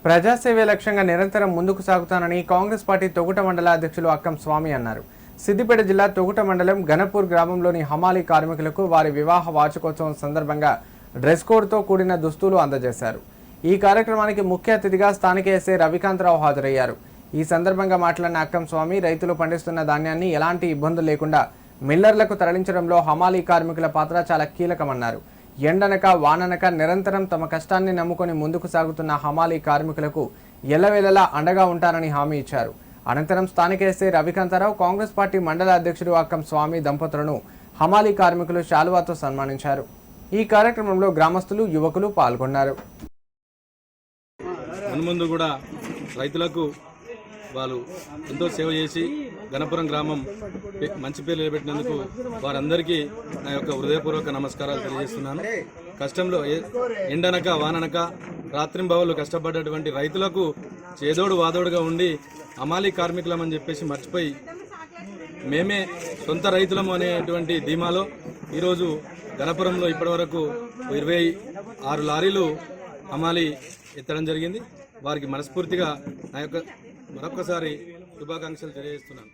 ప్రజాసేవే లక్ష్యంగా నిరంతరం ముందుకు సాగుతానని కాంగ్రెస్ పార్టీ తొగుట మండల అధ్యక్షులు అక్కం స్వామి అన్నారు. సిద్దిపేట జిల్లా తొగుట మండలం గణపూర్ గ్రామంలోని హమాలీ కార్మికులకు వారి వివాహ వార్షికోత్సవం సందర్భంగా డ్రెస్ కోడ్తో కూడిన దుస్తులు అందజేశారు. ఈ కార్యక్రమానికి ముఖ్య అతిథిగా స్థానిక ఎస్ఐ రవికాంతరావు హాజరయ్యారు. ఈ సందర్భంగా మాట్లాడిన అక్కం స్వామి రైతులు పండిస్తున్న ధాన్యాన్ని ఎలాంటి ఇబ్బందులు లేకుండా మిల్లర్లకు తరలించడంలో హమాలీ కార్మికుల పాత్ర చాలా కీలకమన్నారు. ఎండనక వాననక నిరంతరం తమ కష్టాన్ని నమ్ముకొని ముందుకు సాగుతున్న హమాలీ కార్మికులకు ఎల్లవేళలా అండగా ఉంటారని హామీ ఇచ్చారు. అనంతరం స్థానిక ఎస్ఐ రవికాంతరావు కాంగ్రెస్ పార్టీ మండల అధ్యక్షుడు అక్కం స్వామి దంపతులను హమాలీ కార్మికులు శాలువాతో సన్మానించారు. ఈ కార్యక్రమంలో గ్రామస్తులు, యువకులు పాల్గొన్నారు. మున్ముందు కూడా రైతులకు వాళ్ళు ఎంతో సేవ చేసి గణపురం గ్రామం మంచి పేరు నిలబెట్టినందుకు వారందరికీ నా యొక్క హృదయపూర్వక నమస్కారాలు తెలియజేస్తున్నాను. కష్టంలో ఎండనక వాననక రాత్రింబవళ్ళు కష్టపడ్డటువంటి రైతులకు చేదోడు వాదోడుగా ఉండి హమాలీ కార్మికులమని చెప్పేసి మర్చిపోయి మేమే సొంత రైతులము అనేటువంటి ధీమాలో ఈరోజు గణపురంలో ఇప్పటివరకు 26 లారీలు హమాలీ ఎత్తడం జరిగింది. వారికి మనస్ఫూర్తిగా నా యొక్క మరొకసారి శుభాకాంక్షలు తెలియజేస్తున్నాను.